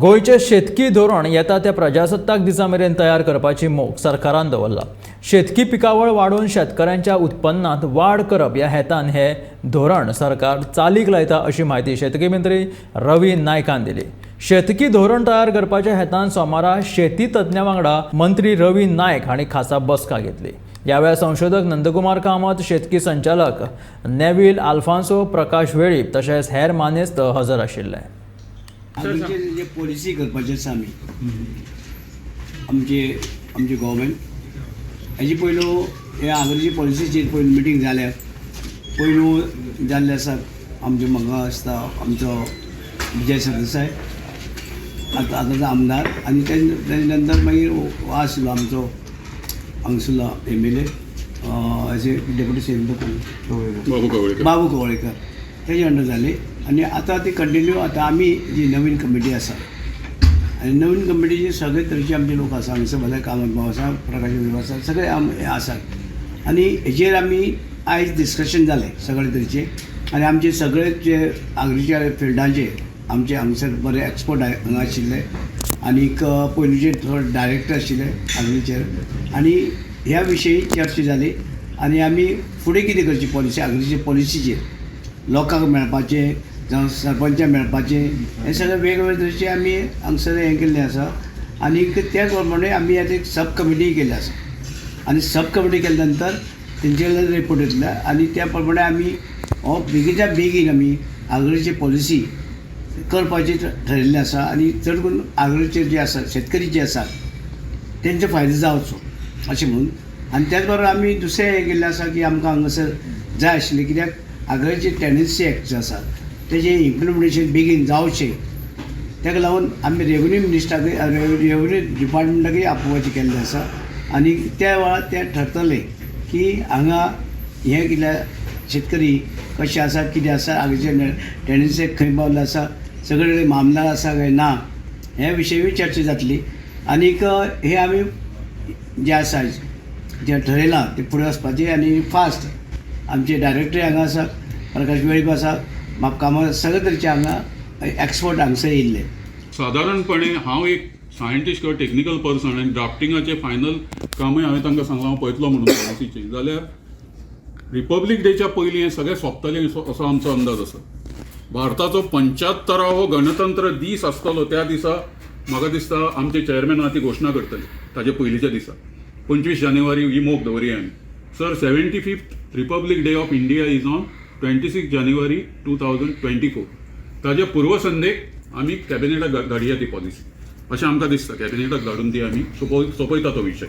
गोयचे शेतकी धोरण येता त्या प्रजासत्ताक दिसा मेरेन तयार करपाची मोख सरकारान दवरला। शेतकी पिकावळ वाडोवन शेतकऱ्यांच्या उत्पन्नात वाड करप ह्या हेतान हे धोरण सरकार चालीक लायता अशी माहिती शेतकी मंत्री रवी नायकान दिली। शेतकी धोरण तयार करपाच्या हेतान सोमारा शेती तज्ञां वांगडा मंत्री रवी नायक हांणी खासा बसका घेतली। यावेळी संशोधक नंदकुमार कामत, शेतकी संचालक नेविल आल्फान्सो, प्रकाश वेळीप तशेंच हेर मानेस्त हजर आशिल्ले। आमचे जे पॉलिसी करपाचे आसा आमचे गव्हर्मेंट हेजी पयलू हे आगरची पॉलिसीचेर पयलू मिटींग जाल्या पयलू जाल्ले आसा। आमचे म्हाका आसता आमचो विजय सरदेसाय आतांचो आमदार आनी तेजे नंतर मागीर हो आसलो आमचो हांगसरलो MLA एज डेप्युटी सीएम बाबू कवळेकर तेजे अंडर जाली आनी आतां ती कंटिन्यू आतां आमी जी नवीन कमिटी आसा आनी नवीन कमिटीचे सगळे तरेचे आमचे लोक आसा। हांगसर भले कामत भाव आसा, प्रकाश वेळीप आसा, सगळे हे आसात आनी हेजेर आमी आयज डिस्कशन जालें सगळे तरेचे आनी आमचे सगळे जे एग्रीकल्चर फिल्डाचे आमचे हांगसर बरे एक्सपर्ट हांगा आशिल्ले आनीक पयलींचे थोडे डायरेक्टर आशिल्ले एग्रीकल्चर आनी ह्या विशयी चर्चा जाली आनी आमी फुडें कितें करची पॉलिसी एग्रीकल्चर पॉलिसीचेर लोकांक मेळपाचें जावं सरपंचाक मेळपाचें हे सगळे वेगवेगळे तरेचे आमी हांगसर हें केल्लें आसा आनीक त्या प्रमाणे आमी आतां एक सब कमिटी केल्ली आसा आनी सब कमिटी केल्या नंतर तेंचे कडल्यान रिपोर्ट येतलो आनी त्या प्रमाणे आमी हो बेगीच्या बेगीन आमी एग्रीकल्चर पॉलिसी करपाचें ठरयिल्लें आसा आनी चड करून एग्रीकल्चर जे आसा शेतकरी जे आसात तेंचो फायदो जावचो अशें म्हणून आनी त्याच बरोबर आमी दुसरें हें केल्लें आसा की आमकां हांगासर जाय आशिल्लें कित्याक एग्रीकल्चर टेनन्सी एक्ट जो आसा तेजें इम्प्लिमेंटेशन बेगीन जावचें ताका लागून आमी रेवन्यू मिनिस्टराक रेवन्यू डिपार्टमेंटाकय आपोवपाचें केल्लें आसा आनी त्या वेळार तें ठरतलें की हांगा हें कितें शेतकरी कशें आसा कितें आसा एग्रीकल्चर टेनन्सी खंय पावल्लो आसा सगळे कडेन मामलार आसा काय ना हे विशयी चर्चा जातली आनीक हे आमी जे आसा जें ठरयलां तें फुडें वचपाचें आनी फास्ट आमचे डायरेक्टर हांगा आसा, प्रकाश वेळीप आसा, कामां सगळे तरेचे हांगा एक्सपर्ट हांगसर येयल्ले। सादारणपणे हांव एक सायंटिस्ट किंवा टेक्निकल पर्सन आनी ड्राफ्टिंगाचे फायनल कामूय हांवें तांकां सांगलां हांव पळयतलो म्हणून पॉलिसीचें जाल्यार रिपब्लीक डेच्या पयलीं हें सगळें सोंपतलें असो आमचो अंदाज आसा। भारताचो 75वो गणतंत्र दीस आसतलो त्या दिसा म्हाका दिसता आमचे चेअरमॅन ती घोशणा करतले ताचे पयलींच्या दिसा 25 जानेवारी ही मोख दवरया आमी। Sir 75th republic day of India is on 26 जानेवारी 2024 ताजे पूर्वसंध्येक आमी कॅबिनेटाक धाडया ती पॉलिसी अशें आमकां दिसता। कॅबिनेटाक धाडून ती आमी सोंपयता तो विशय।